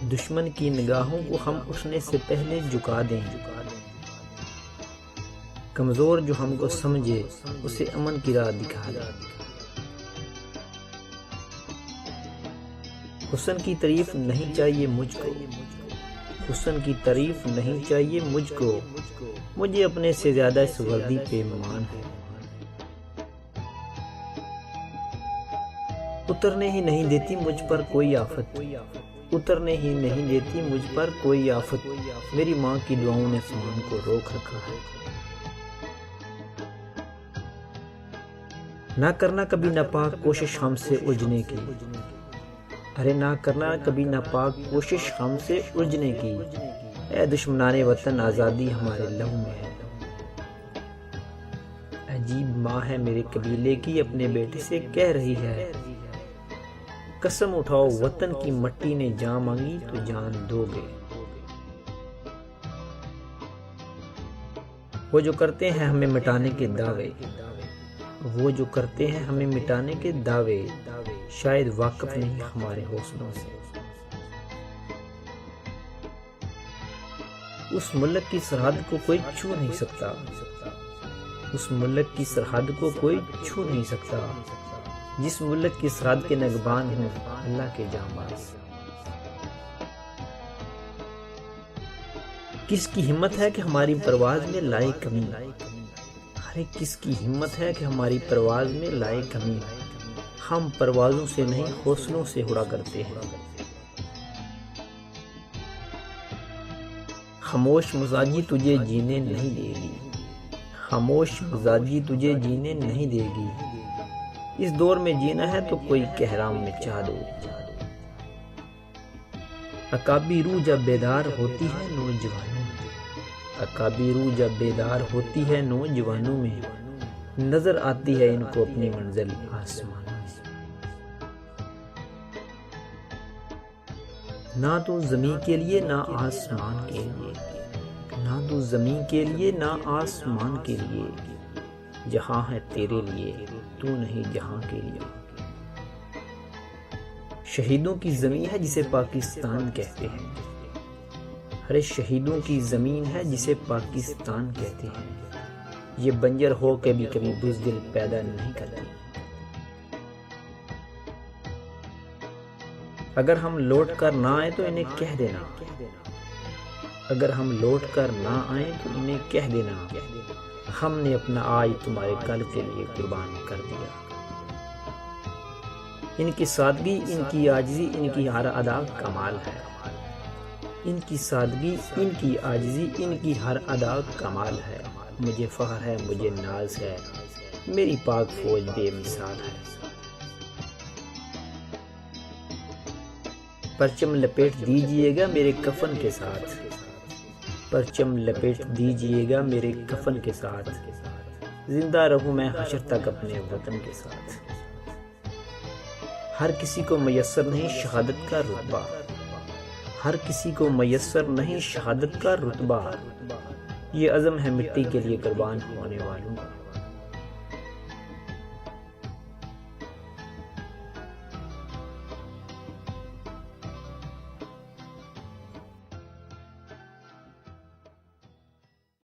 दुश्मन की निगाहों को हम उठने से पहले झुका दें। कमजोर जो हमको समझे उसे अमन की राह दिखा दें। हुस्न की तारीफ नहीं चाहिए मुझको, हुस्न की तारीफ नहीं चाहिए मुझको, मुझे अपने से ज्यादा इस वर्दी पे मान है। उतरने ही नहीं देती मुझ पर कोई आफत, उतरने ही नहीं देती मुझ पर कोई आफत, मेरी माँ की दुआओं ने आसमान को रोक रखा है। ना करना कभी नापाक कोशिश हमसे उलझने की, अरे ना करना कभी नापाक कोशिश हमसे उलझने की, ऐ दुश्मनाने वतन आज़ादी हमारे लहू में है। अजीब माँ है मेरे कबीले की, अपने बेटे से कह रही है, कसम उठाओ वतन की मट्टी ने जान मांगी तो जान दोगे। वो जो करते हैं हमें मिटाने के दावे, वो जो करते हैं हमें मिटाने के दावे, शायद वाकिफ नहीं हमारे हौसलों से। उस मुल्क की सरहद को कोई छू नहीं सकता, उस मुल्क की सरहद को कोई छू नहीं सकता, जिस मुल्क की सरहद के नगबान हों अल्लाह के जांबाज। किसकी हिम्मत है कि हमारी परवाज में लाए कमी, अरे किसकी हिम्मत है कि हमारी परवाज में लाए कमी, हम परवाजों से नहीं हौसलों से उड़ा करते हैं। खामोश मिजाजी तुझे जीने नहीं देगी, खामोश मिजाजी तुझे जीने नहीं देगी, इस दौर में जीना है तो कोई कहराम में चाह दो। अकाबी रूह जब बेदार होती है नौजवानों में, अकाबी रूह जब बेदार होती है नौजवानों में, नजर आती है इनको अपनी मंजिल आसमान में। ना तो जमीन के लिए ना आसमान के लिए, ना तो जमीन के लिए ना आसमान के लिए, जहां है तेरे लिए तू नहीं जहां के लिए। शहीदों की जमीन है जिसे पाकिस्तान कहते हैं, अरे शहीदों की जमीन है जिसे पाकिस्तान कहते हैं, ये बंजर हो के भी कभी बुज़दिल पैदा नहीं करती। अगर हम लौट कर ना आए तो इन्हें कह देना, अगर हम लौट कर ना आए तो इन्हें कह देना, हमने अपना आज तुम्हारे कल के लिए कुर्बान कर दिया। इनकी सादगी, इनकी आजिज़ी, इनकी हर अदा कमाल है, इनकी सादगी, इनकी आजिज़ी, इनकी हर अदा कमाल है। मुझे फख्र है, मुझे नाज है, मेरी पाक फौज बेमिसाल है। परचम लपेट दीजिएगा मेरे कफन के साथ, परचम लपेट दीजिएगा मेरे कफन के साथ, जिंदा रहूं मैं हशर तक अपने वतन के साथ। हर किसी को मयस्सर नहीं शहादत का रुतबा, हर किसी को मयस्सर नहीं शहादत का रुतबा, ये अज़म है मिट्टी के लिए कुर्बान होने वालों का।